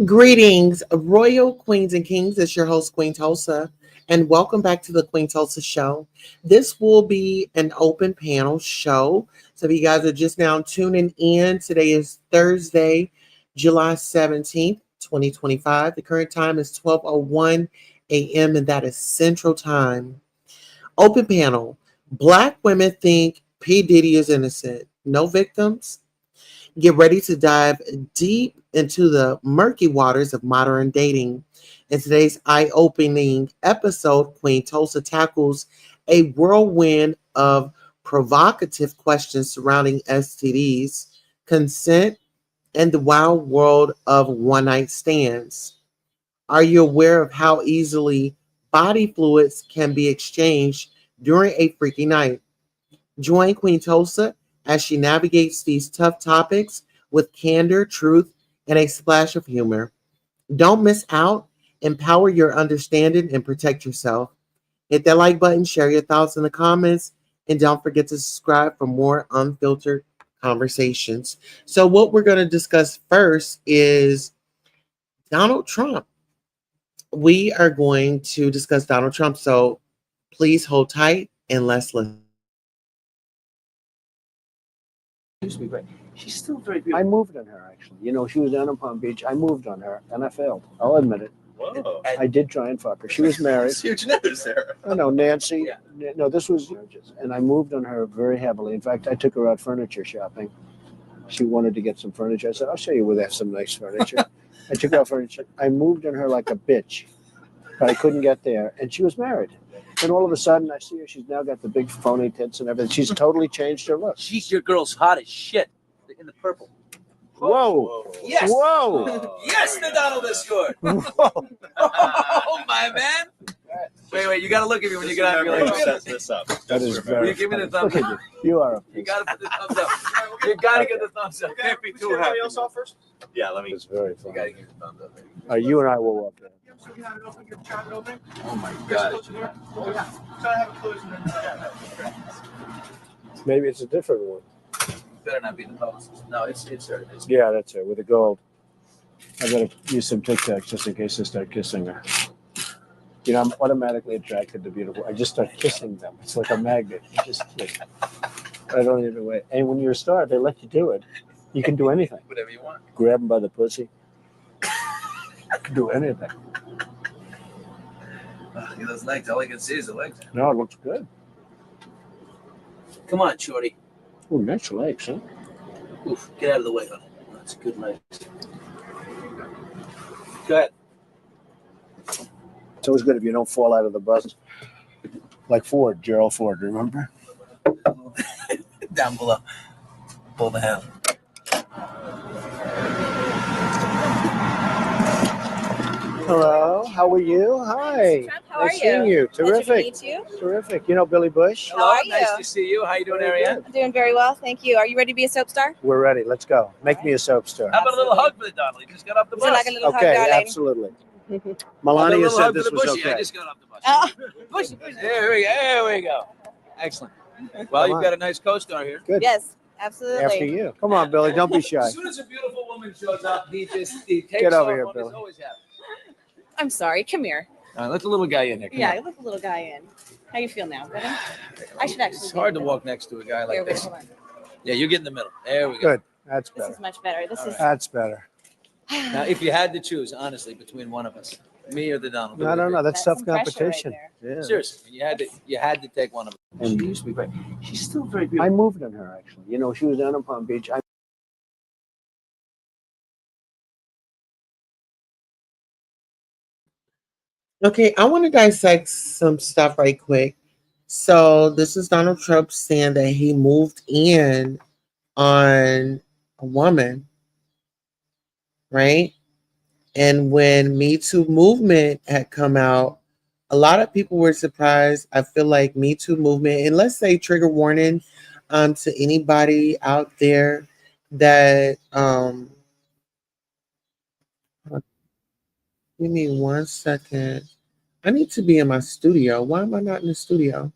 Greetings, royal queens and kings. It's your host, Queen Tulsa, and welcome back to the Queen Tulsa Show. This will be an open panel show. So if you guys are just now tuning in, today is Thursday, July 17th, 2025. The current time is 12:01 a.m., and that is Central Time. Open panel. Black women think P. Diddy is innocent. No victims. Get ready to dive deep into the murky waters of modern dating. In today's eye-opening episode, Queen Tulsa tackles a whirlwind of provocative questions surrounding STDs, consent, and the wild world of one-night stands. Are you aware of how easily body fluids can be exchanged during a freaky night? Join Queen Tulsa as she navigates these tough topics with candor, truth, and a splash of humor. Don't miss out. Empower your understanding and protect yourself. Hit that like button, share your thoughts in the comments, and don't forget to subscribe for more unfiltered conversations. So what we're going to discuss first is Donald Trump. We are going to discuss Donald Trump, so please hold tight and let's listen. Used to be great. She's still very beautiful. I moved on her, actually. You know, she was down in Palm Beach. I moved on her, and I failed. I'll admit it. Whoa. I did try and fuck her. She was married. That's huge news there. Oh, no, Nancy. Yeah. No, this was... And I moved on her very heavily. In fact, I took her out furniture shopping. She wanted to get some furniture. I said, I'll show you where they have some nice furniture. I took her out furniture. I moved on her like a bitch, but I couldn't get there. And she was married. And all of a sudden, I see her. She's now got the big phony tits and everything. She's totally changed her look. She's your girl's hot as shit in the purple. Whoa. Yes. Whoa. Yes, the Donald is scored. Whoa. Oh, my man. Wait. You got to look at me when you get out. You're like, Set this up. That is Will very you give me the funny. thumbs Look up? at you. You are a You got to put the thumbs up. You got to get the thumbs up. Can't be too happy. else off first? Yeah, let me. It's very You got to funny. give the thumbs up. You and I will walk in. Oh, my God. Maybe it's a different one. Better not be the publicist. No, it's her. It's Yeah, that's it, with the gold. I better use some Tic Tacs just in case I start kissing her. You know, I'm automatically attracted to beautiful. I just start kissing them. It's like a magnet. You just like, I don't even wait. And when you're a star, they let you do it. You can do anything. whatever you want. Grab them by the pussy. You can do anything. Those legs. All I can see is the legs. No, it looks good. Come on, shorty. Oh, nice legs, huh? Oof. Get out of the way, honey. That's good legs. Go ahead. It's always good if you don't fall out of the bus. Like Ford, Gerald Ford, remember? Down below. Pull the handle. Hello, how are you? Hi. Trump, how are Nice seeing you? you. Terrific. Pleasure to meet you. Terrific. You know Billy Bush? How are Nice you? to see you. How you doing, Very Ariane? I'm doing very well, thank you. Are you ready to be a soap star? We're ready. Let's go. Make me a soap star. How about a little hug for the Donald? He just got off the Would you bus. like a little Okay, hug, darling? absolutely. How about a Melania little said hug this for the was bushy? I okay. just got off the bus. Oh, Bushy. There we go. Excellent. Well, Come you've on. got a nice co-star here. Good. yes, absolutely. After you. Come on, Billy. Don't be shy. As soon as a beautiful woman shows up, he takes Get over off here, on Billy. his always happy. I'm sorry. Come here. All right, let the little guy in here. Come Yeah, on. let the little guy in. How you feel now? Better? I should actually. It's be hard to in the walk next to a guy middle. like Here, wait, this. hold on. Yeah, you get in the middle. There we go. Good. That's This better. is much better. This All is. right. That's better. Now, if you had to choose, honestly, between one of us, me or the Donald, who No, would no, it no. be? That's That's tough some pressure right competition. there. Yeah. Seriously, you had to take one of them. And She used to be great. She's still very I beautiful. moved on her actually. You know, she was down in Palm Beach. Okay, I want to dissect some stuff right quick. So this is Donald Trump saying that he moved in on a woman, right? And when Me Too movement had come out, a lot of people were surprised. I feel like Me Too movement, and let's say trigger warning to anybody out there that give me 1 second. I need to be in my studio. Why am I not in the studio?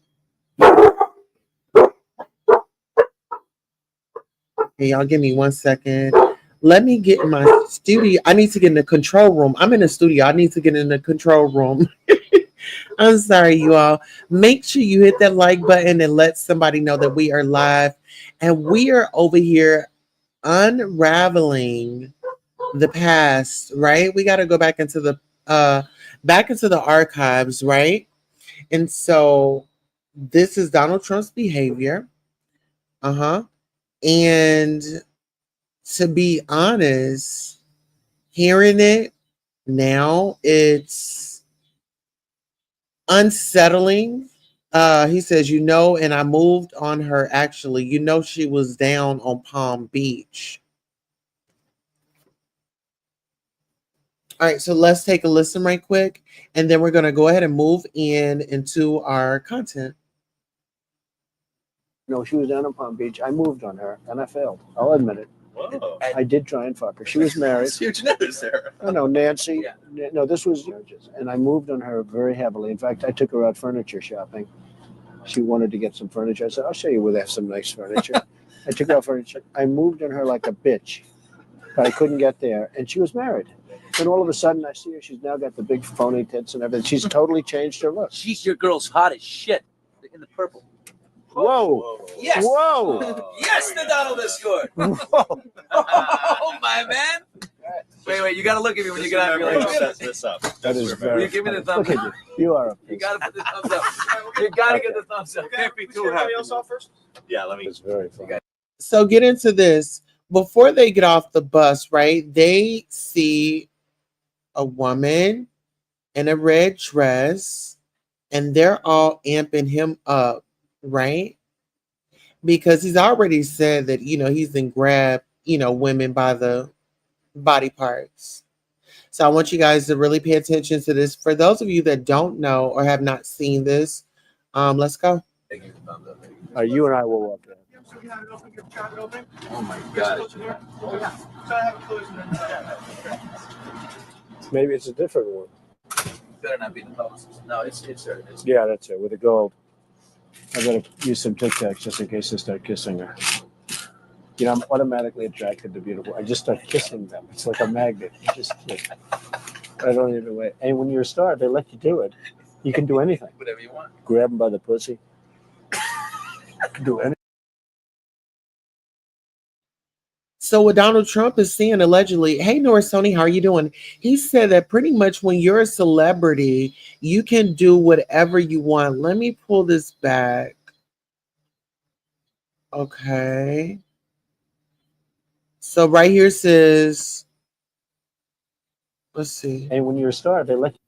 Hey, y'all give me 1 second. Let me get in my studio. I need to get in the control room. I'm in the studio. I need to get in the control room. I'm sorry, you all. Make sure you hit that like button and let somebody know that we are live. And we are over here unraveling the past, right? We got to go back into the archives, right? And so this is Donald Trump's behavior. Uh-huh. And to be honest, hearing it now, it's unsettling. He says, and I moved on her actually. She was down on Palm Beach. All right, so let's take a listen right quick, and then we're going to go ahead and move into our content. No, she was down in Palm Beach. I moved on her and I failed. I'll admit it. Whoa. I did try and fuck her. She was married. That's huge news, Sarah. No, Nancy. Yeah. No, this was marriages. And I moved on her very heavily. In fact, I took her out furniture shopping. She wanted to get some furniture. I said, I'll show you where they have some nice furniture. I took her out furniture. I moved on her like a bitch, but I couldn't get there. And she was married. Then all of a sudden, I see her. She's now got the big phony tits and everything. She's totally changed her look. Jeez, your girl's hot as shit. In the purple. Whoa. Yes. Whoa. Yes, the Donald has scored. Whoa. Oh, my man. Wait, you got to look at me when you get out. You're like, Sets this up. That is will very you give me the funny. thumbs Look up? at you. You are a You piece. got to put the thumbs up. You got to get the thumbs up. Can't be too happy. Yeah, let me. It's very funny. So get into this. Before they get off the bus, right? They see a woman in a red dress, and they're all amping him up, right? Because he's already said that, he's been grabbed, women by the body parts. So I want you guys to really pay attention to this. For those of you that don't know or have not seen this, let's go. You and I will walk in. Oh, my God. Maybe it's a different one. Better not be the publicist. No, it's there. It is. Yeah, that's it. With the gold. I better use some Tic Tacs just in case I start kissing her. I'm automatically attracted to beautiful. I just start kissing them. It's like a magnet. I don't even wait. And when you're a star, they let you do it. You can do anything. Whatever you want. Grab them by the pussy. Do anything. So what Donald Trump is saying allegedly, hey Norris Tony, how are you doing? He said that pretty much when you're a celebrity, you can do whatever you want. Let me pull this back. Okay. So right here says, let's see. And when you're a star, they let you.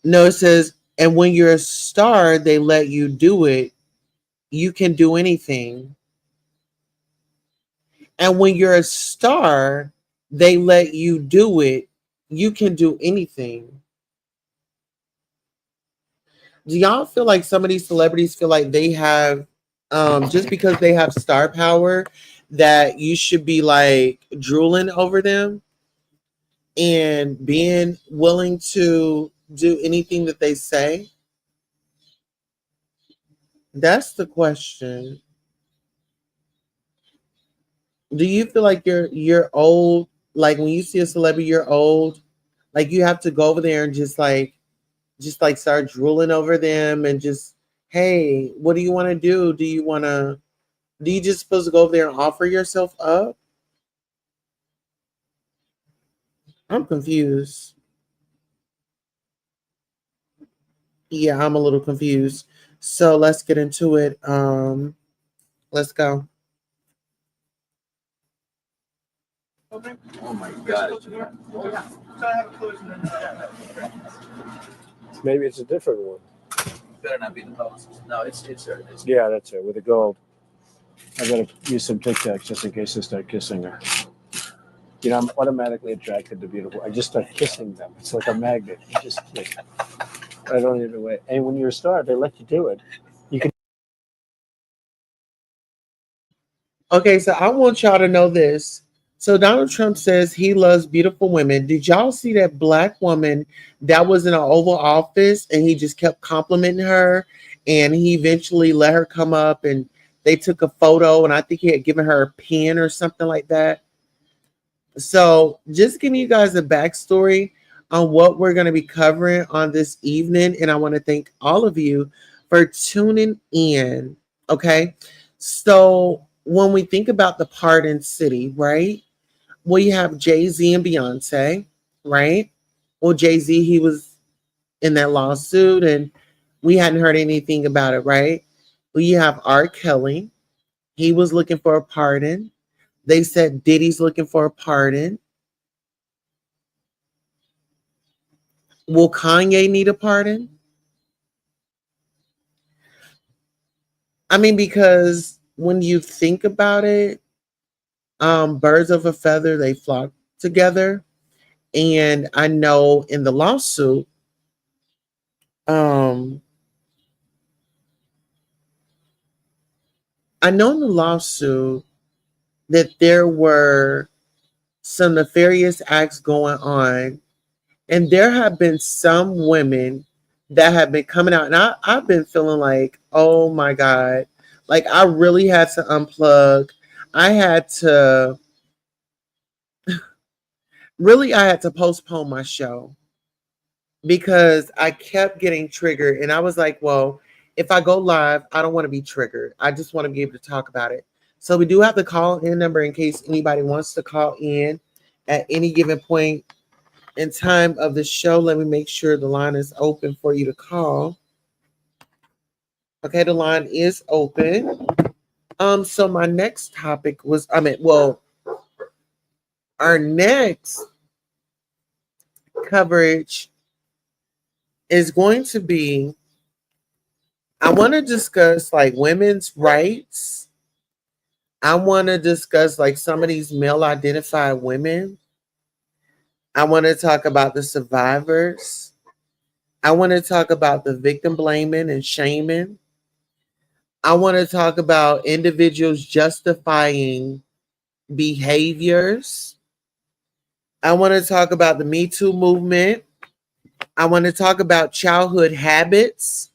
No, it says, and when you're a star, they let you do it. You can do anything. And when you're a star, they let you do it. You can do anything. Do y'all feel like some of these celebrities feel like they have, just because they have star power, that you should be like drooling over them and being willing to do anything that they say? That's the question. Do you feel like you're old? Like when you see a celebrity, you're old. Like you have to go over there and just like just like start drooling over them and just, hey, what do you want to do? Do you just supposed to go over there and offer yourself up? I'm confused. Yeah, I'm a little confused. So let's get into it. Let's go. Oh my god. Maybe it's a different one. Better not be the post. No, it's her. Yeah, that's it, with the gold. I gotta use some Tic Tacs just in case I start kissing her. You know, I'm automatically attracted to beautiful. I just start kissing them. It's like a magnet. You just kiss. I don't even wait. And when you're a star, they let you do it. You can. Okay, so I want y'all to know this. So Donald Trump says he loves beautiful women. Did y'all see that black woman that was in an Oval Office and he just kept complimenting her and he eventually let her come up and they took a photo and I think he had given her a pen or something like that. So just giving you guys a backstory on what we're going to be covering on this evening. And I want to thank all of you for tuning in. Okay. So when we think about the Pardon City, right? We have Jay-Z and Beyonce, right? Well, Jay-Z, he was in that lawsuit and we hadn't heard anything about it, right? Well, you have R. Kelly. He was looking for a pardon. They said Diddy's looking for a pardon. Will Kanye need a pardon? I mean, because when you think about it, birds of a feather, they flock together. And I know in the lawsuit, um, I know in the lawsuit that there were some nefarious acts going on, and there have been some women that have been coming out, and I've been feeling like, oh my God, like I really had to unplug. I had to I had to postpone my show because I kept getting triggered. And I was like, well, if I go live, I don't want to be triggered. I just want to be able to talk about it. So we do have the call in number in case anybody wants to call in at any given point in time of the show. Let me make sure the line is open for you to call. Okay, the line is open. So my next topic was, our next coverage is going to be, I want to discuss like women's rights. I want to discuss like some of these male identified women. I want to talk about the survivors. I want to talk about the victim blaming and shaming. I want to talk about individuals justifying behaviors. I want to talk about the Me Too movement. I want to talk about childhood habits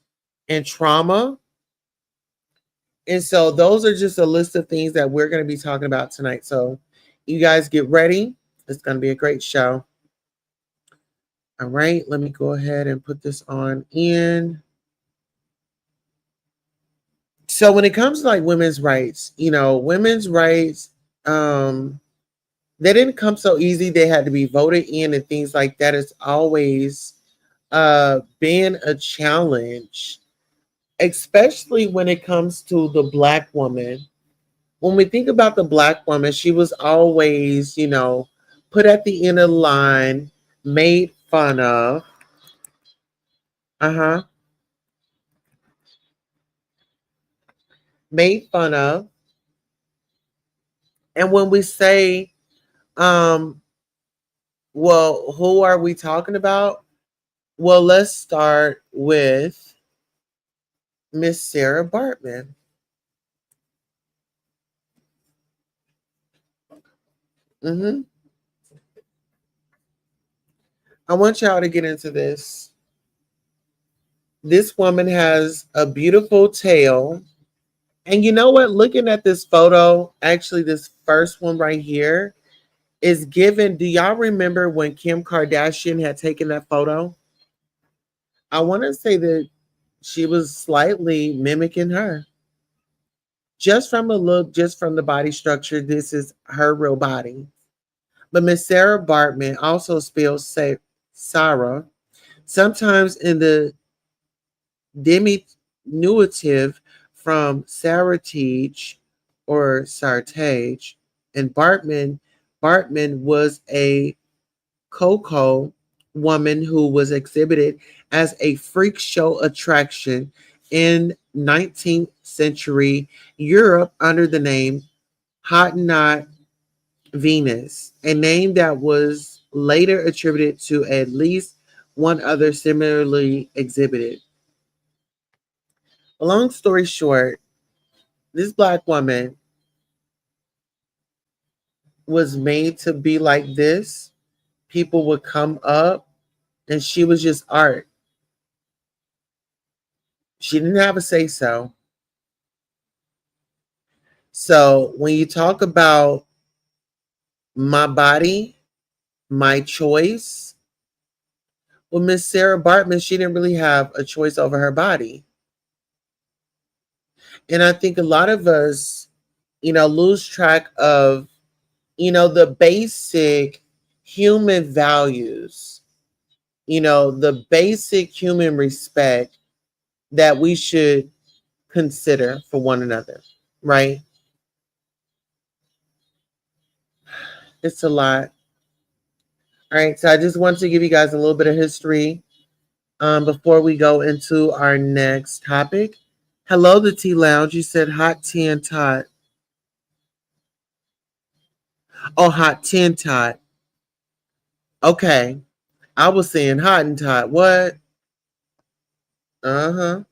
and trauma. And so those are just a list of things that we're going to be talking about tonight. So you guys get ready. It's going to be a great show. All right, let me go ahead and put this on in. So when it comes to like women's rights, women's rights, they didn't come so easy. They had to be voted in and things like that. It's always been a challenge, especially when it comes to the Black woman. When we think about the Black woman, she was always, put at the end of the line, made fun of. Made fun of. And when we say, well, who are we talking about? Well, let's start with Miss Sarah Bartman. I want y'all to get into this. This woman has a beautiful tail. And you know what? Looking at this photo, actually, this first one right here is given. Do y'all remember when Kim Kardashian had taken that photo? I want to say that she was slightly mimicking her. Just from the look, just from the body structure, this is her real body. But Miss Sarah Bartman also spells Sarah, sometimes in the diminutive from Sartage or Sartage, and Bartman was a Coco woman who was exhibited as a freak show attraction in 19th century Europe under the name Hottentot Venus, a name that was later attributed to at least one other similarly exhibited. A long story short, this black woman was made to be like this. People would come up and she was just art. She didn't have a say so. So when you talk about my body, my choice, well, Miss Sarah Bartman, she didn't really have a choice over her body. And I think a lot of us, lose track of, the basic human values, the basic human respect that we should consider for one another, right? It's a lot. All right, so I just want to give you guys a little bit of history before we go into our next topic. Hello, the Tea Lounge. You said hot tea and tot. Oh, hot tea and tot. Okay. I was saying hot and tot. What? Uh-huh.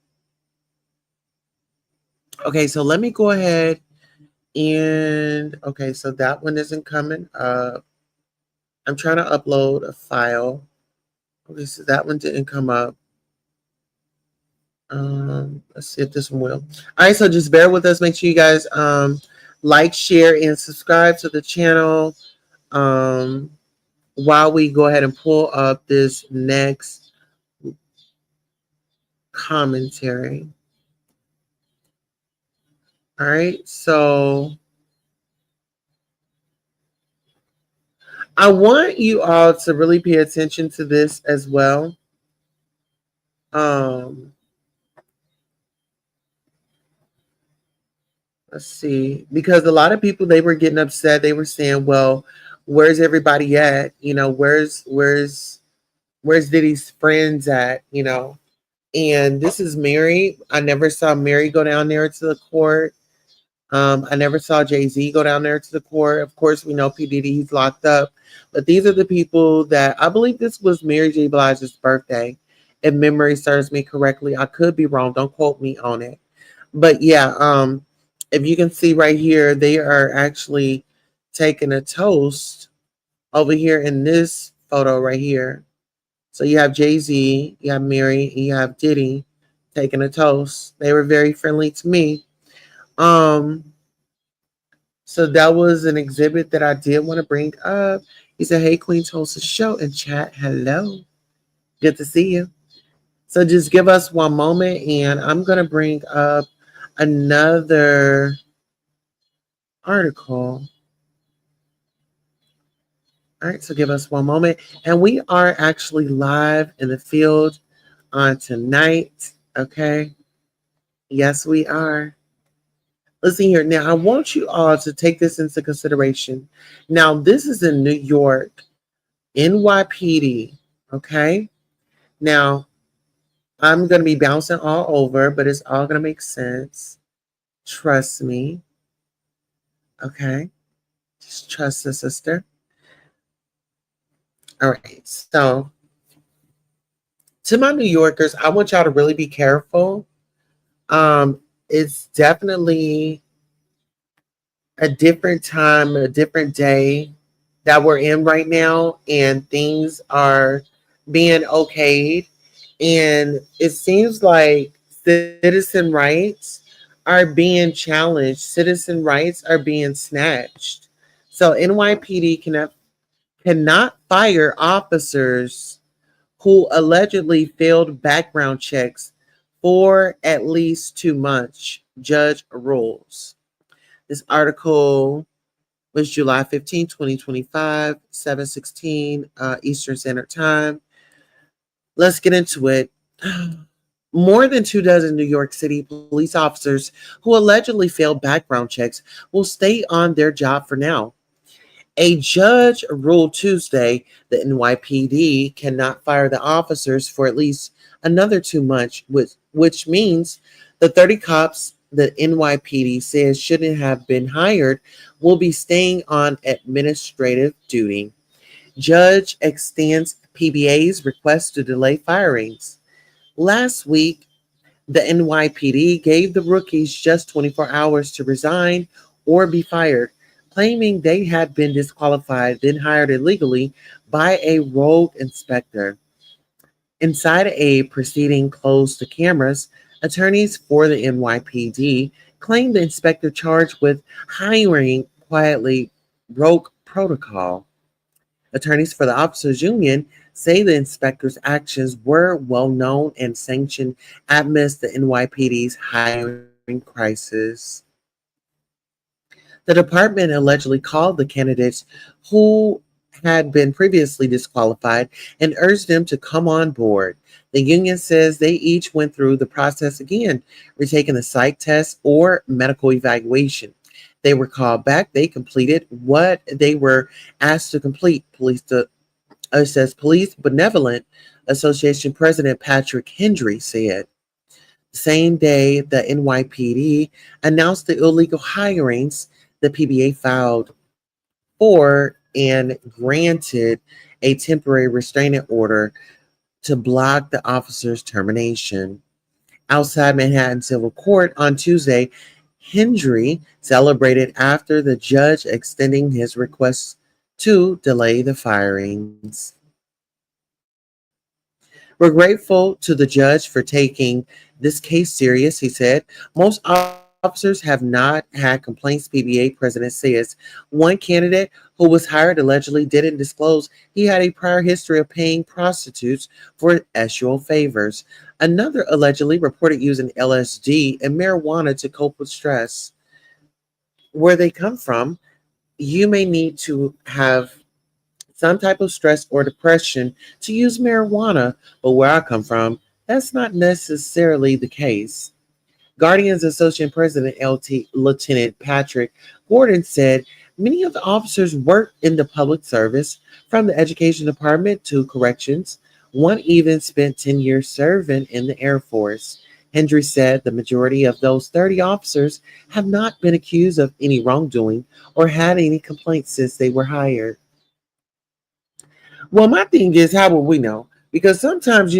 Okay, so let me go ahead and okay, so that one isn't coming up. I'm trying to upload a file. Okay, so that one didn't come up. Let's see if this one will. All right, so just bear with us. Make sure you guys like, share, and subscribe to the channel while we go ahead and pull up this next commentary. All right, so I want you all to really pay attention to this as well. Let's see, because a lot of people, they were getting upset. They were saying, "Well, where's everybody at? Where's Diddy's friends at? And this is Mary. I never saw Mary go down there to the court. I never saw Jay-Z go down there to the court. Of course, we know P. Diddy, he's locked up. But these are the people that I believe this was Mary J. Blige's birthday. If memory serves me correctly. I could be wrong. Don't quote me on it. But yeah, if you can see right here, they are actually taking a toast over here in this photo right here. So you have Jay-Z, you have Mary, and you have Diddy taking a toast. They were very friendly to me. So that was an exhibit that I did want to bring up. He said, "Hey, Queen Tulsa show and chat. Hello. Good to see you." So just give us one moment and I'm going to bring up another article. All right, so give us one moment. And we are actually live in the field on tonight. Okay. Yes, we are. Listen here. Now, I want you all to take this into consideration. Now, this is in New York, NYPD. Okay. Now, I'm going to be bouncing all over, but it's all going to make sense. Trust me. Okay. Just trust the sister. All right. So, to my New Yorkers, I want y'all to really be careful. It's definitely a different time, a different day that we're in right now, and things are being okayed. And it seems like citizen rights are being challenged, citizen rights are being snatched. So NYPD cannot fire officers who allegedly failed background checks for at least 2 months, judge rules. This article was July 15, 2025, 7:16 Eastern Standard Time. Let's get into it. More than 2 dozen New York City police officers who allegedly failed background checks will stay on their job for now. A judge ruled Tuesday that NYPD cannot fire the officers for at least another 2 months, which means the 30 cops that NYPD says shouldn't have been hired will be staying on administrative duty. Judge extends PBA's request to delay firings. Last week, the NYPD gave the rookies just 24 hours to resign or be fired, claiming they had been disqualified, then hired illegally by a rogue inspector. Inside a proceeding closed to cameras, attorneys for the NYPD claimed the inspector charged with hiring quietly broke protocol. Attorneys for the officers union say the inspector's actions were well known and sanctioned amidst the NYPD's hiring crisis. The department allegedly called the candidates who had been previously disqualified and urged them to come on board. The union says they each went through the process again, retaking the psych test or medical evaluation. They were called back. They completed what they were asked to complete. Says Police Benevolent Association President Patrick Hendry said. The same day, the NYPD announced the illegal hirings the PBA filed for and granted a temporary restraining order to block the officer's termination. Outside Manhattan Civil Court on Tuesday, Hendry celebrated after the judge extending his request to delay the firings. We're grateful to the judge for taking this case serious, he said. Most officers have not had complaints, PBA president says. One candidate who was hired allegedly didn't disclose he had a prior history of paying prostitutes for sexual favors. Another allegedly reported using LSD and marijuana to cope with stress. Where they come from, you may need to have some type of stress or depression to use marijuana, but where I come from, that's not necessarily the case. Guardians Associate President LT Lieutenant Patrick Gordon said many of the officers work in the public service, from the education department to corrections. One even spent 10 years serving in the Air Force. Hendry said the majority of those 30 officers have not been accused of any wrongdoing or had any complaints since they were hired. Well, my thing is, how will we know? Because sometimes,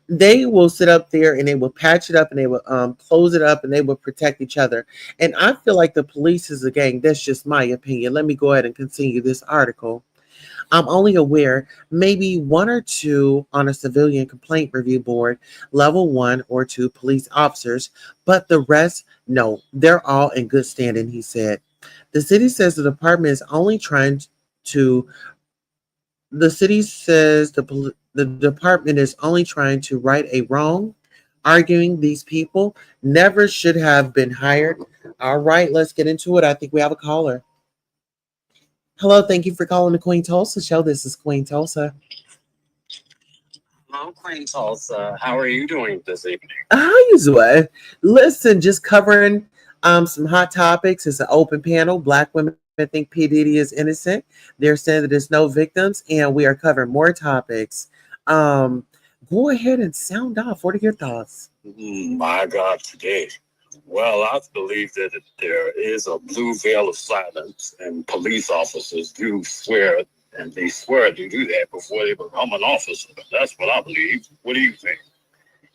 they will sit up there and they will patch it up and they will close it up and they will protect each other. And I feel like the police is a gang. That's just my opinion. Let me go ahead and continue this article. I'm only aware maybe one or two on a civilian complaint review board, level 1 or 2 police officers, but the rest, no, they're all in good standing, he said. The city says the department is only trying to The city says the department is only trying to right a wrong, arguing these people never should have been hired. All right, let's get into it. I think we have a caller. Hello, thank you for calling the Queen Tulsa Show. This is Queen Tulsa. Hello, Queen Tulsa. How are you doing this evening? How you doing? Listen, just covering some hot topics. It's an open panel. Black women think P. Diddy is innocent. They're saying that there's no victims, and we are covering more topics. Go ahead and sound off. What are your thoughts? My God, today. Well, I believe that there is a blue veil of silence, and police officers do swear, and they swear to do that before they become an officer. That's what I believe. What do you think?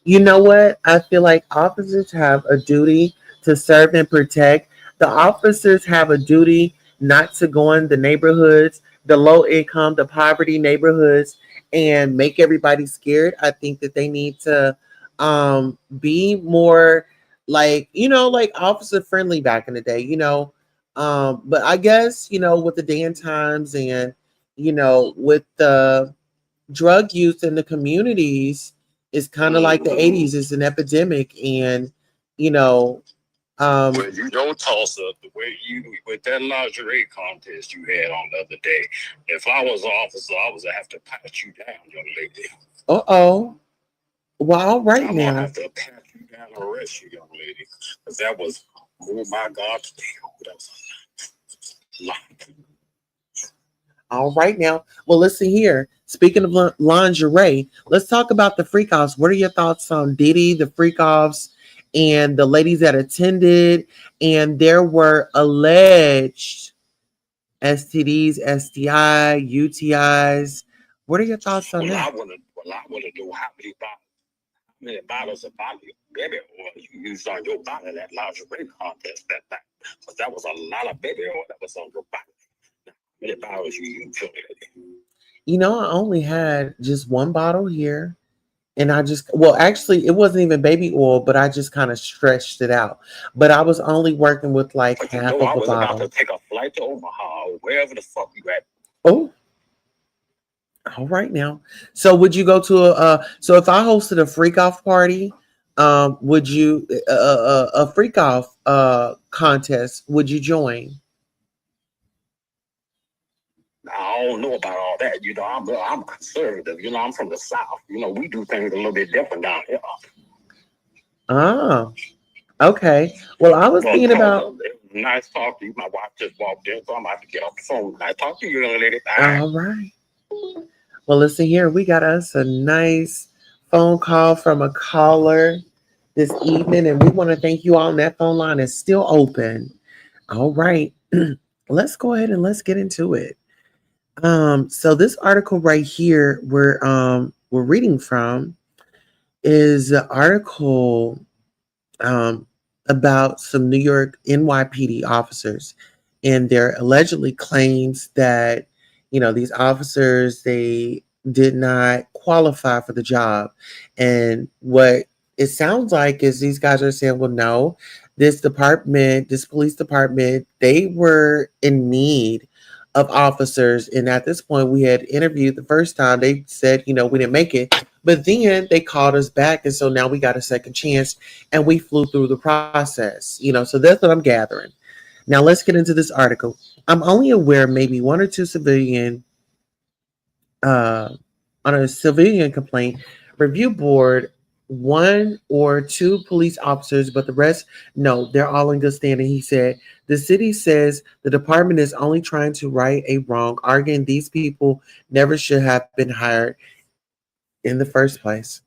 You know what? I feel like officers have a duty to serve and protect. The officers have a duty not to go in the neighborhoods, the low income, the poverty neighborhoods, and make everybody scared. I think that they need to be more like officer friendly back in the day, but I guess, with the day and times and, with the drug use in the communities is kind of like the 80s. It's an epidemic. And, you know, Well, you know, Tulsa, the way you with that lingerie contest you had on the other day. If I was an officer, I was gonna have to pat you down, young lady. uh-oh. Well, all right I'm gonna now. have to pat you down and arrest you, young lady, because that was, oh my God, that was a lot. All right now. Well, listen here. Speaking of lingerie, let's talk about the freak offs. What are your thoughts on Diddy, the freak offs, and the ladies that attended? And there were alleged STDs, STI, UTIs. What are your thoughts on that? I wanna know how many bottles of body baby oil you used on your body that lingerie contest that night. Because that was a lot of baby oil that was on your body. How many bottles you used, young lady? You know, I only had just one bottle here. And I just, well, actually, it wasn't even baby oil, but I just kind of stretched it out. But I was only working with like But you half know, of I a was about bottle. to take a flight to Omaha or wherever the fuck you at. Oh, all right now. So would you go to so if I hosted a freak off party, would you a freak off contest, would you join? I don't know about all that. You know, I'm conservative. You know, I'm from the South. You know, we do things a little bit different down here. Ah, okay. Well, I was Well, thinking about it was nice talking to you. My wife just walked in, so I'm about to get off the phone. Nice talking to you, young lady. All right. all right. Well, listen here. We got us a nice phone call from a caller this evening, and we want to thank you all. And that phone line is still open. All right. Let's go ahead and let's get into it. So this article right here we're reading from is an article um about some New York NYPD officers, and there allegedly claims that these officers, they did not qualify for the job. And what it sounds like is these guys are saying, well, no, this police department, they were in need of officers. And at this point, we had interviewed the first time. They said, we didn't make it. But then they called us back. And so now we got a second chance and we flew through the process. So that's what I'm gathering. Now let's get into this article. I'm only aware maybe one or two uh, on a civilian complaint review board, one or two police officers, but the rest, no, they're all in good standing. He said, the city says the department is only trying to right a wrong, arguing these people never should have been hired in the first place.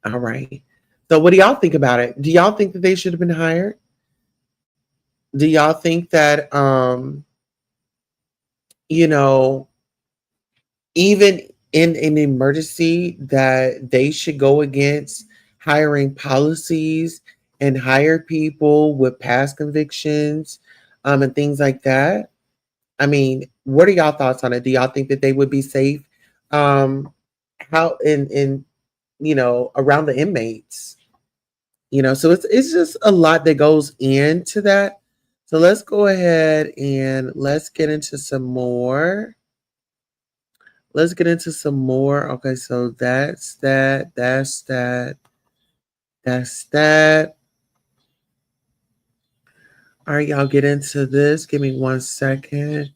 All right. So what do y'all think about it? Do y'all think that they should have been hired? Do y'all think that you know, even in an emergency, that they should go against hiring policies and hire people with past convictions and things like that? I mean, what are y'all thoughts on it? Do y'all think that they would be safe how in around the inmates? So it's just a lot that goes into that. So let's go ahead and let's get into some more. Let's get into some more. Okay, so that's that. That's that. That's that. All right, y'all get into this. Give me 1 second.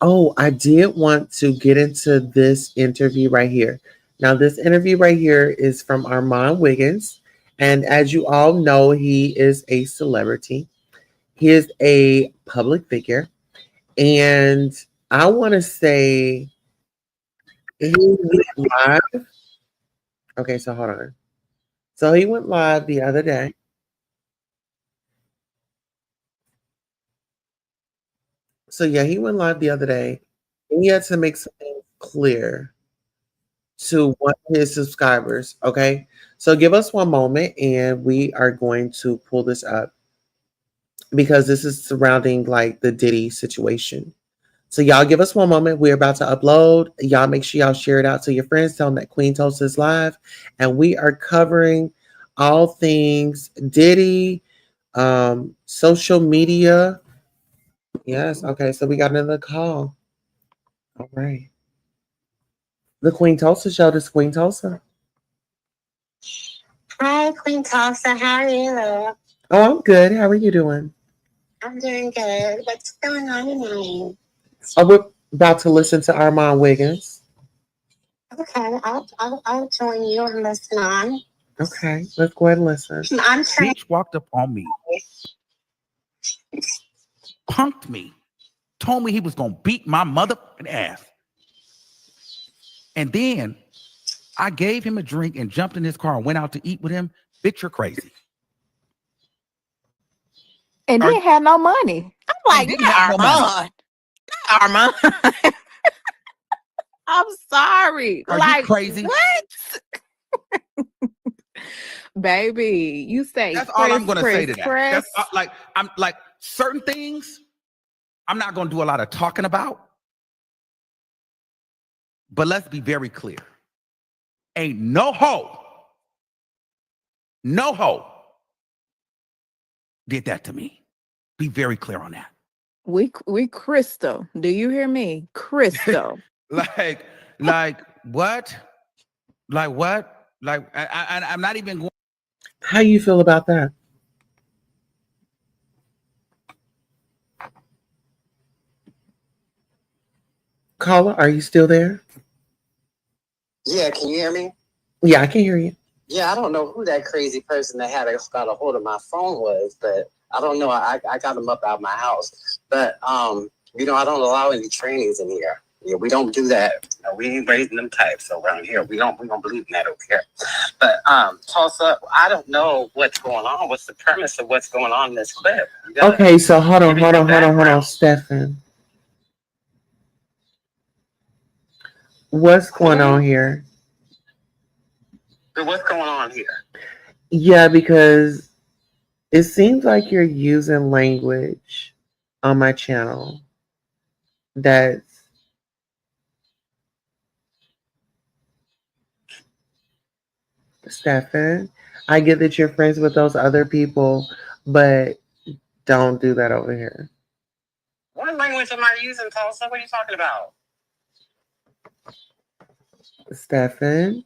Oh, I did want to get into this interview right here. Now, this interview right here is from Armand Wiggins. And as you all know, he is a celebrity. He is a public figure. And I want to say he went live. Okay, so hold on. So he went live the other day. So yeah, he went live the other day. And he had to make something clear to one of his subscribers. Okay. So give us one moment and we are going to pull this up because this is surrounding like the Diddy situation. So y'all give us one moment. We're about to upload. Y'all make sure y'all share it out to your friends. Tell them that Queen Tulsa is live. And we are covering all things Diddy, social media. Yes. Okay. So we got another call. All right. The Queen Tulsa show. This is Queen Tulsa. Hi, Queen Tulsa. How are you? Oh, I'm good. How are you doing? I'm doing good. What's going on tonight? Oh, we're about to listen to Armand Wiggins. Okay, I'll join you and listen on. Okay, let's go ahead and listen. I'm trying. Bitch walked up on me, punked me, told me he was gonna beat my motherfucking ass. And then I gave him a drink and jumped in his car and went out to eat with him. Bitch, you're crazy. And Are- didn't have no money. I'm like, didn't have no money. Armand. I'm sorry. Are you like, crazy? what? Baby, you say That's all I'm gonna say to that. Chris. That's I'm like certain things I'm not gonna do a lot of talking about. But let's be very clear. Ain't no hoe did that to me. Be very clear on that. We Crystal. Do you hear me? Crystal. like what? Like what? Like I'm not even going. How you feel about that? Caller, are you still there? Yeah, can you hear me? Yeah, I can hear you. Yeah, I don't know who that crazy person that got a hold of my phone was, but I don't know. I got them up out of my house. But I don't allow any trainings in here. Yeah, we don't do that. No, we ain't raising them types around here. We don't believe in that over here. But Tulsa, I don't know what's going on. What's the premise of what's going on in this clip? Okay, so hold on, Stefan. What's going on here? So what's going on here? Yeah, because it seems like you're using language on my channel that's Stefan. I get that you're friends with those other people, but don't do that over here. What language am I using, Tulsa? What are you talking about? Stefan.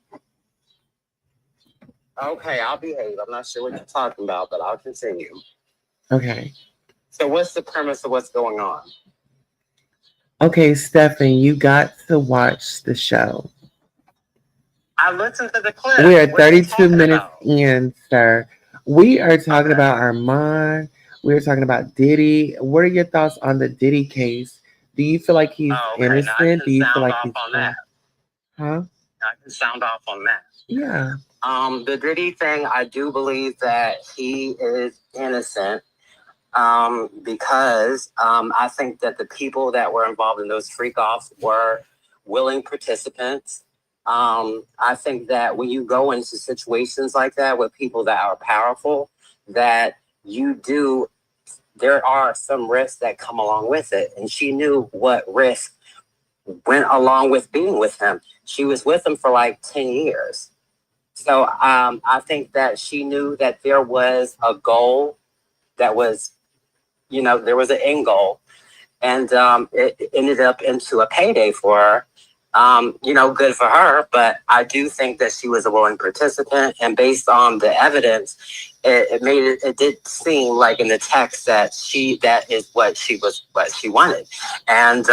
Okay, I'll behave. I'm not sure what you're talking about, but I'll continue. Okay. So what's the premise of what's going on? Okay, Stefan, you got to watch the show. I listened to the clip. We are 32 minutes in, sir. We are talking about Armand. We are talking about Diddy. What are your thoughts on the Diddy case? Do you feel like he's innocent? Do you feel like he's that? Huh? I can sound off on that. Yeah. The Diddy thing, I do believe that he is innocent. Because I think that the people that were involved in those freak-offs were willing participants. I think that when you go into situations like that with people that are powerful, that there are some risks that come along with it. And she knew what risk went along with being with him. She was with him for like 10 years. So I think that she knew that there was a goal that was, there was an end goal, and it ended up into a payday for her. Good for her, but I do think that she was a willing participant, and based on the evidence, it did seem like in the text that is what she wanted, and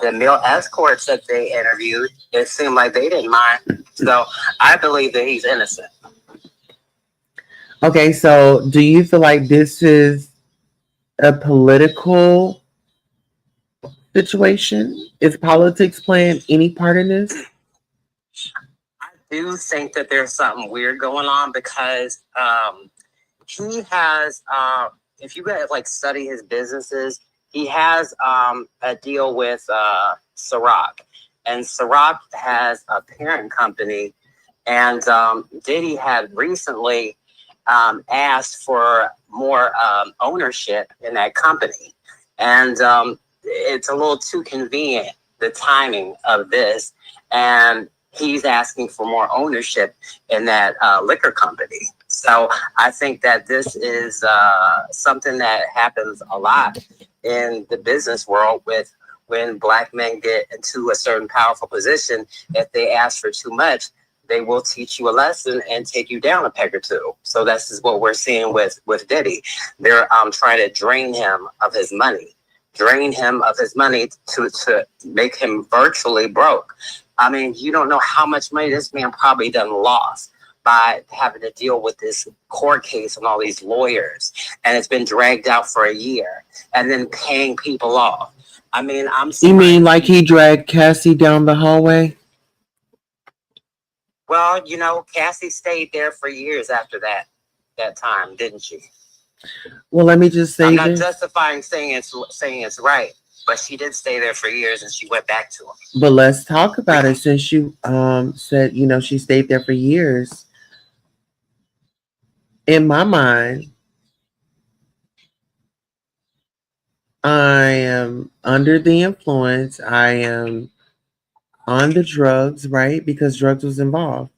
the male escorts that they interviewed, it seemed like they didn't mind. So I believe that he's innocent. Okay, so do you feel like this is a political situation? Is politics playing any part in this? I do think that there's something weird going on because he has, if you guys study his businesses, he has a deal with Ciroc, and Ciroc has a parent company, and Diddy had recently asked for more ownership in that company, and it's a little too convenient, the timing of this, and he's asking for more ownership in that liquor company. So I think that this is something that happens a lot in the business world with when black men get into a certain powerful position, if they ask for too much, they will teach you a lesson and take you down a peg or two. So this is what we're seeing with Diddy. They're trying to drain him of his money to make him virtually broke. I mean, you don't know how much money this man probably done lost by having to deal with this court case and all these lawyers, and it's been dragged out for a year, and then paying people off. I mean, You mean like he dragged Cassie down the hallway? Well, you know, Cassie stayed there for years after that time, didn't she? Well, let me just say I'm not this. justifying saying it's right, but she did stay there for years, and she went back to him. But let's talk about it, since you said, you know, she stayed there for years. In my mind, I am under the influence. I am on the drugs, right? Because drugs was involved.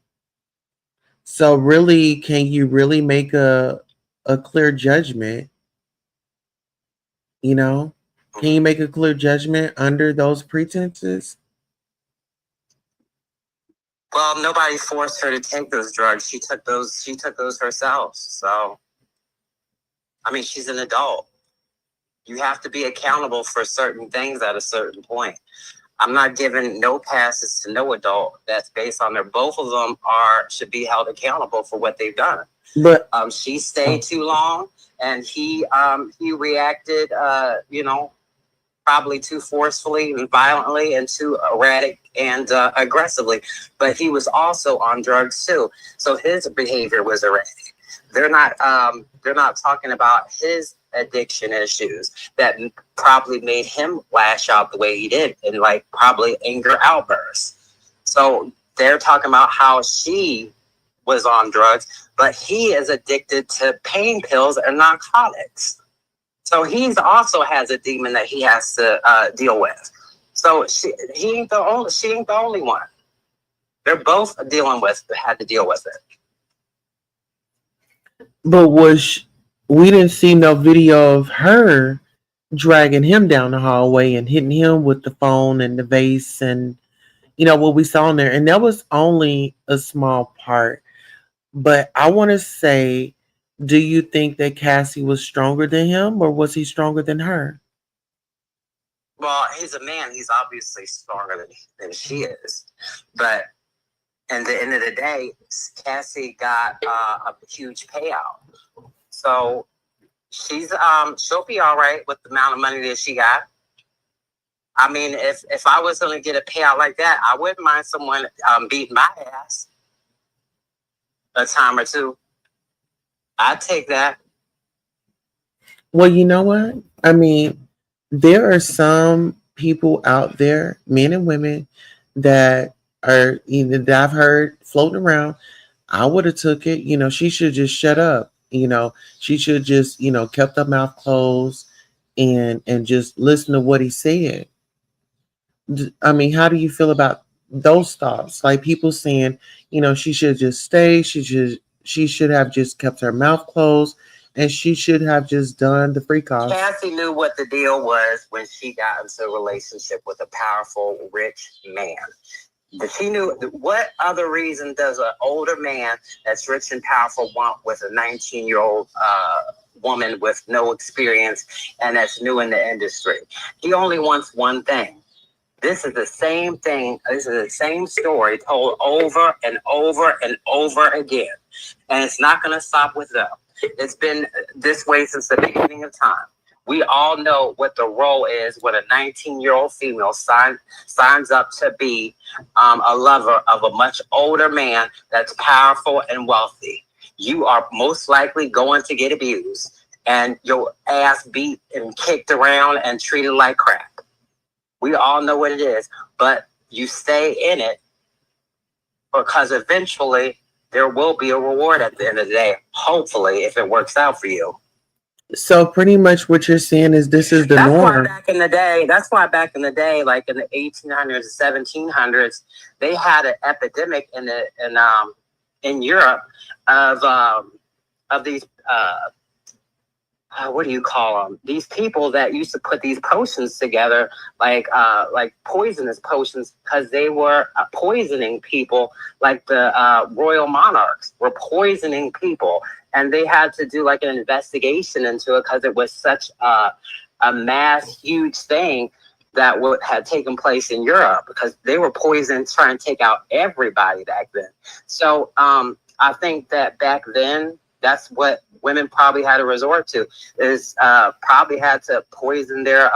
So really, can you really make a clear judgment? You know, can you make a clear judgment under those pretenses? Well, nobody forced her to take those drugs. She took those herself. So, I mean, she's an adult. You have to be accountable for certain things at a certain point. I'm not giving no passes to no adult. That's based on their. Both of them should be held accountable for what they've done. But she stayed too long, and he reacted, you know, probably too forcefully and violently and too erratic and aggressively. But he was also on drugs too, so his behavior was erratic. They're not talking about his addiction issues that probably made him lash out the way he did, and like probably anger outbursts. So they're talking about how she was on drugs, but he is addicted to pain pills and narcotics. So he also has a demon that he has to deal with. So she ain't the only one. They're both had to deal with it. But we didn't see no video of her dragging him down the hallway and hitting him with the phone and the vase and, you know, what we saw in there. And that was only a small part. But I want to say, do you think that Cassie was stronger than him, or was he stronger than her? Well, he's a man. He's obviously stronger than she is. But at the end of the day, Cassie got a huge payout. So she'll be all right with the amount of money that she got. I mean, if I was going to get a payout like that, I wouldn't mind someone beating my ass a time or two. I'd take that. Well, you know what? I mean, there are some people out there, men and women, that are either that I've heard floating around. I would have took it. You know, she should just shut up. You know, she should just, you know, kept her mouth closed and just listen to what he said. I mean, how do you feel about those thoughts? Like people saying, you know, she should just stay. She should have just kept her mouth closed, and she should have just done the freak off. Cassie knew what the deal was when she got into a relationship with a powerful, rich man. She knew. What other reason does an older man that's rich and powerful want with a 19-year-old woman with no experience and that's new in the industry? He only wants one thing. This is the same thing. This is the same story told over and over and over again. And it's not going to stop with them. It's been this way since the beginning of time. We all know what the role is when a 19-year-old female signs up to be a lover of a much older man that's powerful and wealthy. You are most likely going to get abused and your ass beat and kicked around and treated like crap. We all know what it is, but you stay in it because eventually there will be a reward at the end of the day, hopefully, if it works out for you. So pretty much what you're saying is this is the norm. That's why back in the day, like in the 1800s, 1700s, they had an epidemic in Europe of these what do you call them? These people that used to put these potions together, like poisonous potions, because they were poisoning people. Like the royal monarchs were poisoning people, and they had to do like an investigation into it because it was such a mass, huge thing that had taken place in Europe, because they were poisoned, trying to take out everybody back then. So I think that back then, that's what women probably had to resort to, is probably had to poison their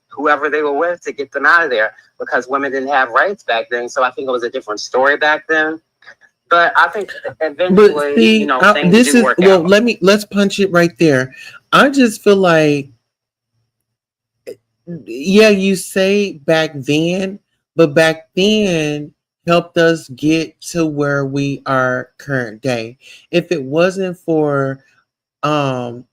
whoever they were with to get them out of there, because women didn't have rights back then. So I think it was a different story back then. But I think eventually, But see, things this do is work well. out. Let's punch it right there. I just feel like, yeah, you say back then, but back then helped us get to where we are current day. If it wasn't for the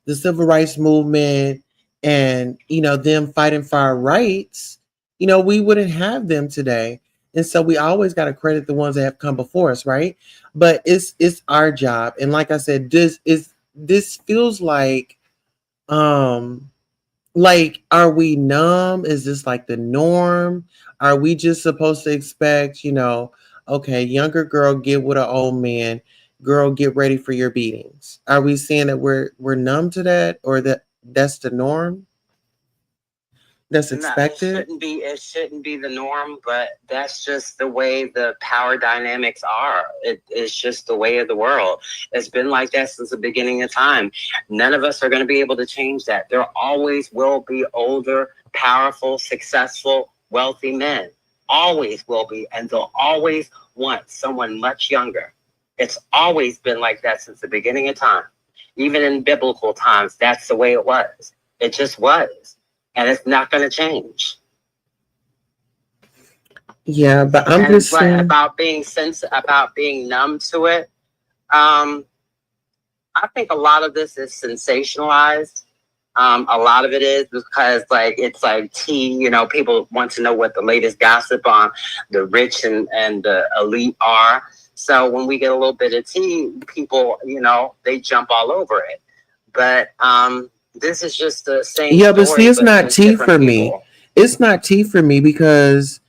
civil rights movement and them fighting for our rights, we wouldn't have them today. And so we always got to credit the ones that have come before us, right? But it's our job. And like I said, this feels like, are we numb? Is this like the norm? Are we just supposed to expect, okay, younger girl, get with an old man, girl, get ready for your beatings? Are we saying that we're numb to that, or that's the norm? That's No, expected? it shouldn't be the norm, but that's just the way the power dynamics are. It's just the way of the world. It's been like that since the beginning of time. None of us are going to be able to change that. There always will be older, powerful, successful, wealthy men. Always will be, and they'll always want someone much younger. It's always been like that since the beginning of time. Even in biblical times, that's the way it was. It just was. And it's not going to change. Yeah, but I'm And just saying. about being numb to it. I think a lot of this is sensationalized. A lot of it is because it's like tea. People want to know what the latest gossip on the rich and the elite are. So when we get a little bit of tea, people, they jump all over it. But this is just the same. Yeah, but see, story, it's but not just tea different for me. people. It's not tea for me because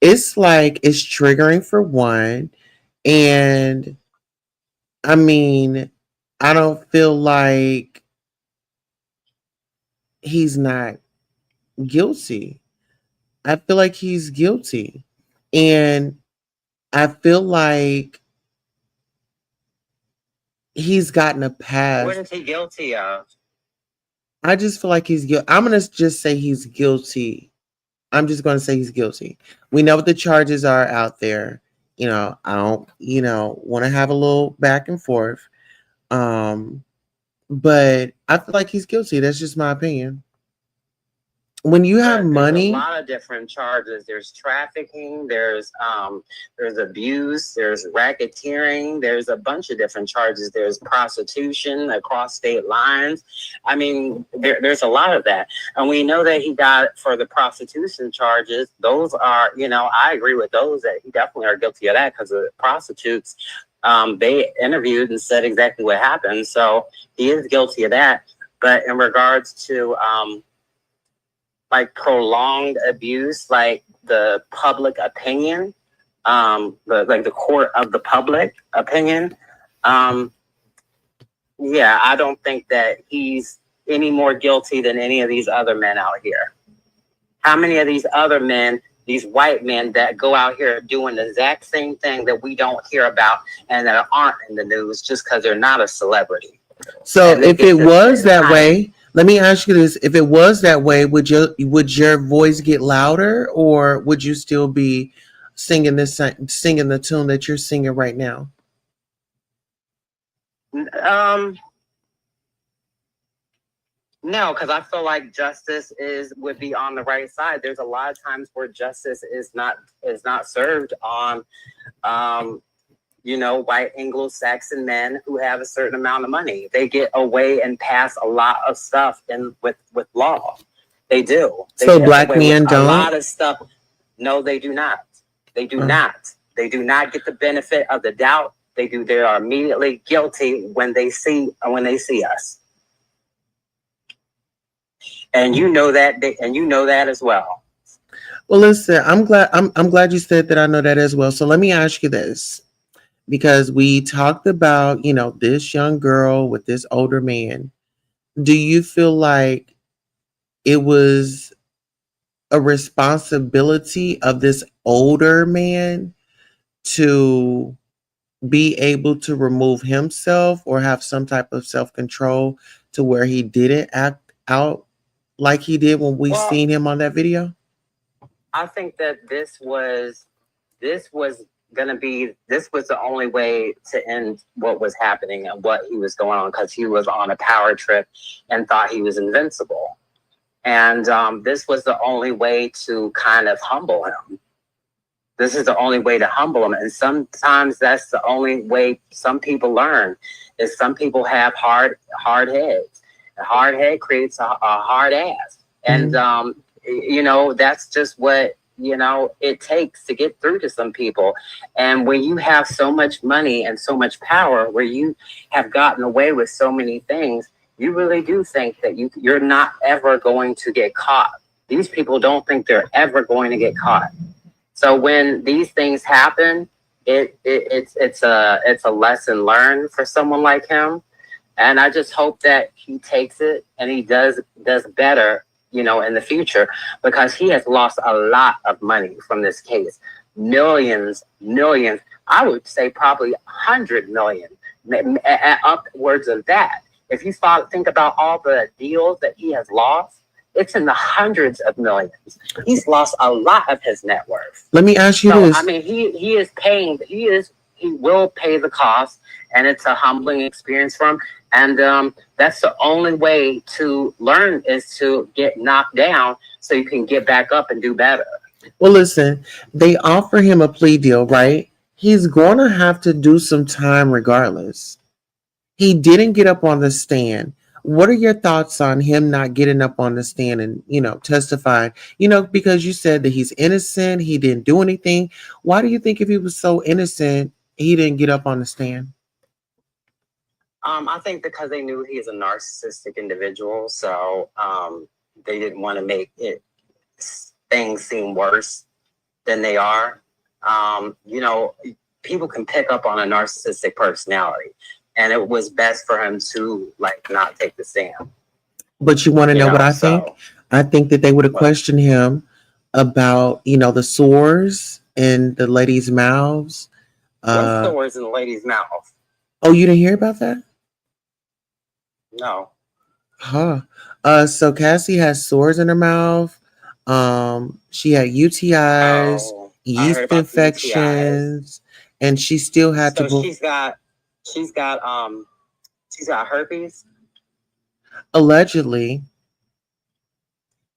it's like it's triggering for one. And I mean, I don't feel like he's not guilty. I feel like he's guilty. And I feel like he's gotten a What pass. is he guilty of? I just feel like he's guilty. I'm going to just say he's guilty. I'm just going to say he's guilty. We know what the charges are out there. I don't, want to have a little back and forth. But I feel like he's guilty. That's just my opinion. When you have There's a money, lot of different charges. There's trafficking, there's abuse, there's racketeering, there's a bunch of different charges. There's prostitution across state lines. I mean, there's a lot of that. And we know that he got for the prostitution charges. Those are, I agree with those that he definitely are guilty of that, because the prostitutes, they interviewed and said exactly what happened. So he is guilty of that. But in regards to like prolonged abuse, like the public opinion, the court of the public opinion. Yeah, I don't think that he's any more guilty than any of these other men out here. How many of these other men, these white men that go out here doing the exact same thing that we don't hear about and that aren't in the news just because they're not a celebrity? so if it was that way, let me ask you this: if it was that way, would your voice get louder, or would you still be singing the tune that you're singing right now? No, because I feel like justice would be on the right side. There's a lot of times where justice is not served on white Anglo-Saxon men who have a certain amount of money. They get away and pass a lot of stuff with law. They do. So black men don't? A lot of stuff. No, they do not. They do not. They do not get the benefit of the doubt. They do. They are immediately guilty when they see us. and you know that as well. Well, listen, I'm glad you said that. I know that as well. So let me ask you this, because we talked about, this young girl with this older man. Do you feel like it was a responsibility of this older man to be able to remove himself or have some type of self-control to where he didn't act out like he did when we Well, seen him on that video? I think that this was the only way to end what was happening and what he was going on, because he was on a power trip and thought he was invincible. And this was the only way to kind of humble him. This is the only way to humble him. And sometimes that's the only way some people learn, is some people have hard heads. A hard head creates a hard ass. And, that's just what, it takes to get through to some people. And when you have so much money and so much power, where you have gotten away with so many things, you really do think that you're not ever going to get caught. These people don't think they're ever going to get caught. So when these things happen, it's a lesson learned for someone like him. And I just hope that he takes it and he does better, in the future, because he has lost a lot of money from this case. Millions. I would say probably 100 million, upwards of that. If you think about all the deals that he has lost, it's in the hundreds of millions. He's lost a lot of his net worth. Let me ask you this. I mean, he will pay the cost, and it's a humbling experience for him. And that's the only way to learn, is to get knocked down so you can get back up and do better. Well, listen, they offer him a plea deal, right? He's going to have to do some time regardless. He didn't get up on the stand. What are your thoughts on him not getting up on the stand and, testifying? Because you said that he's innocent, he didn't do anything. Why do you think if he was so innocent, he didn't get up on the stand? I think because they knew he is a narcissistic individual, so they didn't want to make things seem worse than they are. People can pick up on a narcissistic personality. And it was best for him to not take the stand. But you want to know what I think? I think that they would have questioned him about, the sores in the ladies' mouths. What sores in the lady's mouth? Oh, you didn't hear about that? No. Huh. So Cassie has sores in her mouth. She had UTIs, yeast infections, and she still had to go. She's got herpes. Allegedly.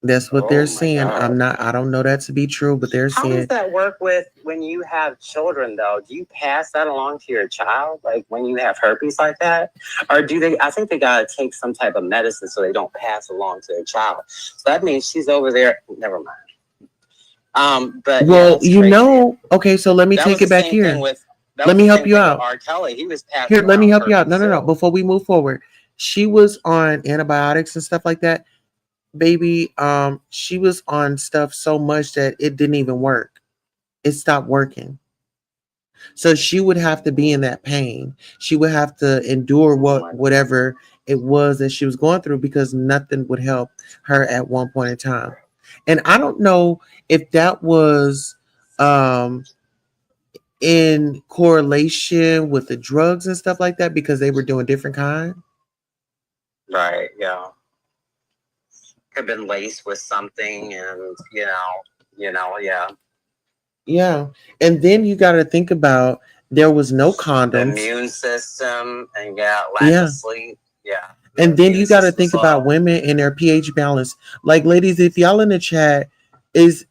That's what they're saying. God. I don't know that to be true, but they're saying. How does that work with when you have children though? Do you pass that along to your child? Like when you have herpes like that? Or do they, I think they gotta take some type of medicine so they don't pass along to their child. So that means she's over there. Never mind. But okay, so let me take it back here. Let me help you out. R. Kelly, he was passing. Here, let me help you out. No. Before we move forward, she was on antibiotics and stuff like that. Baby, she was on stuff so much that it didn't even work. It stopped working. So she would have to be in that pain. She would have to endure whatever it was that she was going through, because nothing would help her at one point in time. And I don't know if that was in correlation with the drugs and stuff like that, because they were doing different kind. Right. Yeah. Could have been laced with something, and yeah. Yeah. And then you got to think about, there was no condoms. The immune system, and lack of sleep. Yeah. And then you got to think about women and their pH balance. Like, ladies, if y'all in the chat if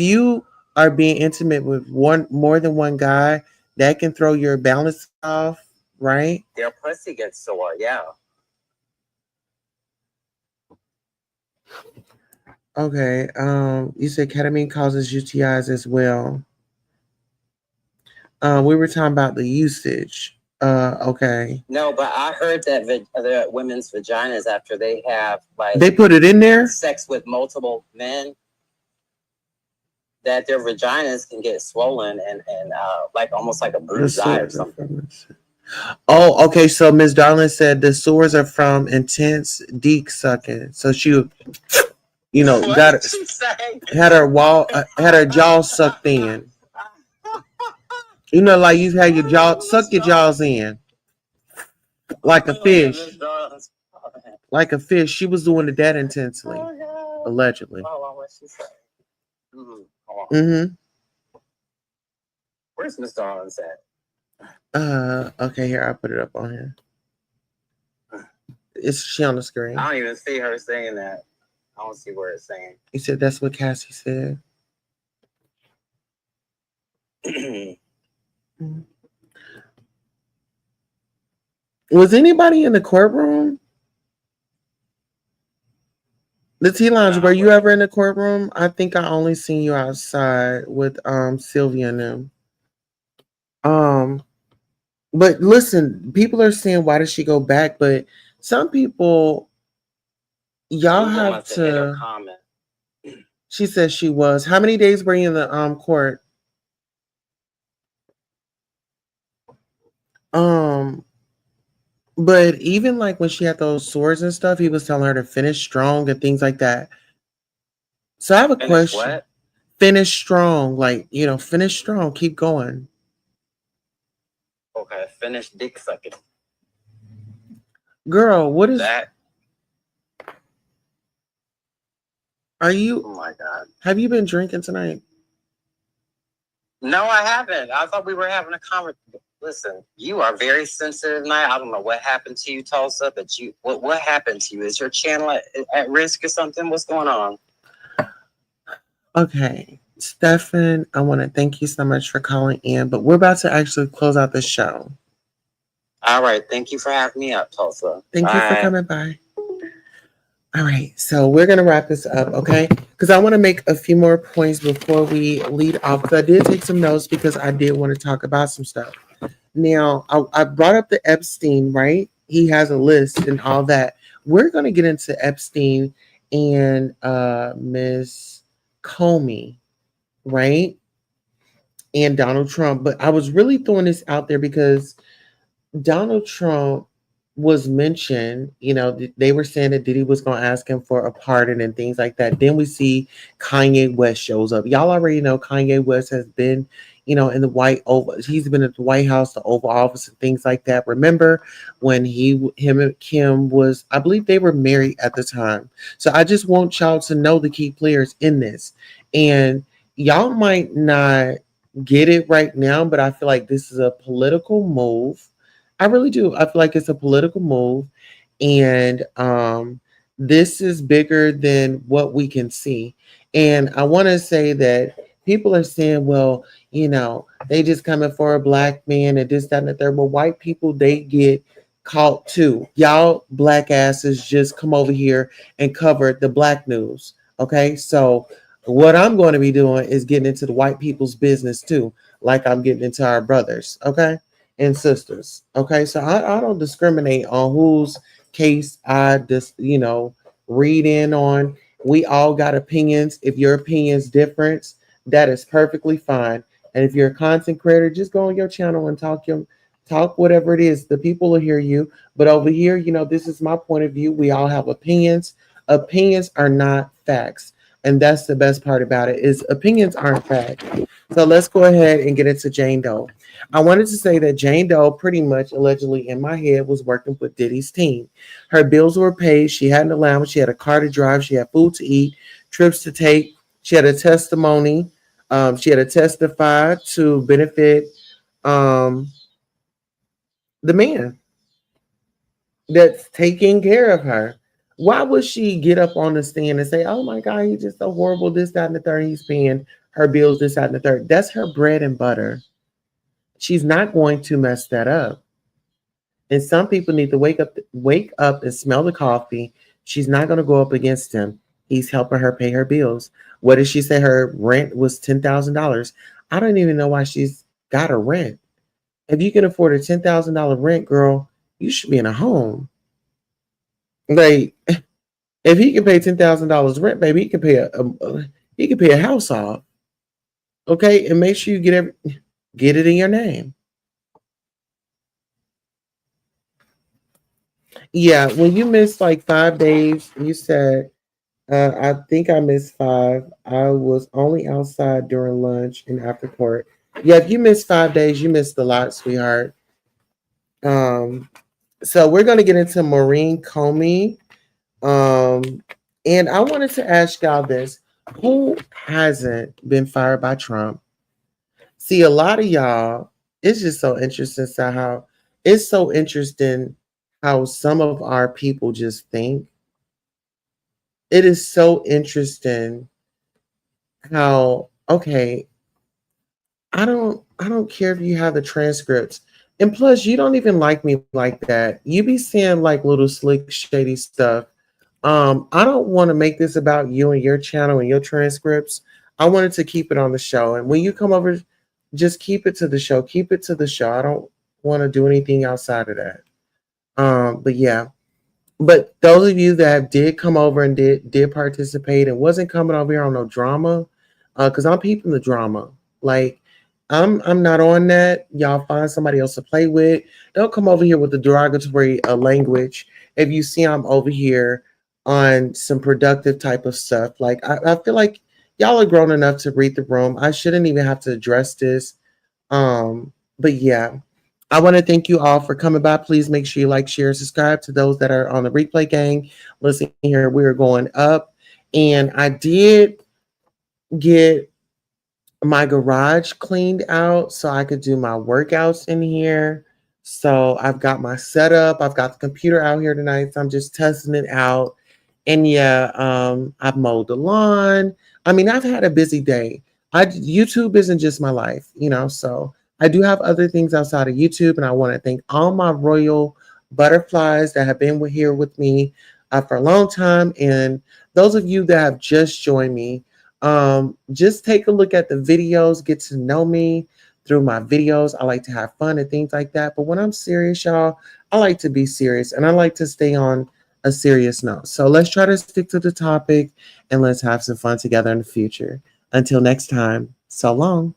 you are being intimate with more than one guy, that can throw your balance off, right? Their pussy gets sore, yeah. Okay. You said ketamine causes UTIs as well. We were talking about the usage. Okay. No, but I heard that the women's vaginas, after they have like They put it in there? sex with multiple men, that their vaginas can get swollen and like almost like a bruised eye or something. Oh, okay. So Miss Darling said the sores are from intense deek sucking. So she, you know, What got did she say? had her jaw sucked in. You know, like you had your jaw suck your jaws in, like a fish, like a fish. She was doing it that intensely, allegedly. Oh, what she say? Mm-hmm. Where's Miss Darling's at? Okay, here I put it up on here. Is she on the screen? I don't even see her saying that. I don't see where it's saying. You said that's what Cassie said. Was anybody in the courtroom? The T Lounge, were you ever in the courtroom? I think I only seen you outside with Sylvia and them. But listen, people are saying why did she go back? But some people, y'all have to. She says she was. How many days were you in the court? But even like when she had those sores and stuff, he was telling her to finish strong and things like that. So I have a question. What? Finish strong, like finish strong, keep going. Okay, finish dick sucking. Girl, what is that? Are you? Oh my God! Have you been drinking tonight? No, I haven't. I thought we were having a conversation. Listen, you are very sensitive tonight. I don't know what happened to you, Tulsa, but what happened to you? Is your channel at risk or something? What's going on? Okay, Stefan, I want to thank you so much for calling in, but we're about to actually close out the show. All right, thank you for having me up, Tulsa. Thank you for coming by. All right, so we're going to wrap this up, okay? Because I want to make a few more points before we lead off. Because I did take some notes because I did want to talk about some stuff. Now, I brought up the Epstein, right? He has a list and all that. We're going to get into Epstein and Miss Comey, right? And Donald Trump. But I was really throwing this out there because Donald Trump was mentioned, they were saying that Diddy was going to ask him for a pardon and things like that. Then we see Kanye West shows up. Y'all already know Kanye West has been, in the he's been at the White House, the Oval Office and things like that. Remember when him and Kim was, I believe they were married at the time. So I just want y'all to know the key players in this. And y'all might not get it right now, but I feel like this is a political move. I really do. I feel like it's a political move, and this is bigger than what we can see. And I want to say that people are saying, well, they just coming for a black man and this, that, and the third. Well, white people, they get caught too. Y'all black asses just come over here and cover the black news. Okay, so what I'm going to be doing is getting into the white people's business too, like I'm getting into our brothers. Okay. And sisters. Okay, so I don't discriminate on whose case I just read in on. We all got opinions. If your opinion's different, that is perfectly fine. And if you're a content creator, just go on your channel and talk whatever it is. The people will hear you. But over here, this is my point of view. We all have opinions. Opinions are not facts. And that's the best part about it, is opinions aren't facts. So let's go ahead and get into Jane Doe. I wanted to say that Jane Doe pretty much allegedly in my head was working with Diddy's team. Her bills were paid. She had an allowance. She had a car to drive. She had food to eat, trips to take. She had a testimony. She had to testify to benefit the man that's taking care of her. Why would she get up on the stand and say, oh my God, he's just so horrible, this, that, and the third. He's paying her bills, this, that, and the third. That's her bread and butter. She's not going to mess that up. And some people need to wake up and smell the coffee. She's not going to go up against him. He's helping her pay her bills. What did she say? Her rent was $10,000. I don't even know why she's got a rent. If you can afford a $10,000 rent, girl, you should be in a home. Like, if he can pay $10,000 rent, baby, he can pay a house off. Okay, and make sure you get it in your name. Yeah, when you miss like 5 days, you said, I think I missed 5. I was only outside during lunch and after court. Yeah, if you missed 5 days, you missed a lot, sweetheart. Um, so we're gonna get into Maureen Comey. And I wanted to ask y'all this: who hasn't been fired by Trump? See, a lot of y'all, it's just so interesting how it's so interesting how some of our people just think. It is so interesting how, okay, I don't care if you have the transcripts. And plus you don't even like me like that. You be saying like little slick shady stuff. I don't want to make this about you and your channel and your transcripts. I wanted to keep it on the show. And when you come over, just keep it to the show. Keep it to the show. I don't want to do anything outside of that. But yeah. But those of you that did come over and did participate and wasn't coming over here on no drama, because I'm peeping the drama. Like I'm not on that. Y'all find somebody else to play with. Don't come over here with the derogatory language. If you see I'm over here on some productive type of stuff, like I feel like y'all are grown enough to read the room. I shouldn't even have to address this. But yeah. I want to thank you all for coming by. Please make sure you like, share, subscribe to those that are on the replay gang. Listen here, we're going up. And I did get my garage cleaned out so I could do my workouts in here. So I've got my setup. I've got the computer out here tonight. So I'm just testing it out. And yeah, I've mowed the lawn. I mean, I've had a busy day. YouTube isn't just my life, so I do have other things outside of YouTube, and I want to thank all my royal butterflies that have been here with me for a long time. And those of you that have just joined me, just take a look at the videos, get to know me through my videos. I like to have fun and things like that. But when I'm serious, y'all, I like to be serious, and I like to stay on a serious note. So let's try to stick to the topic and let's have some fun together in the future. Until next time, so long.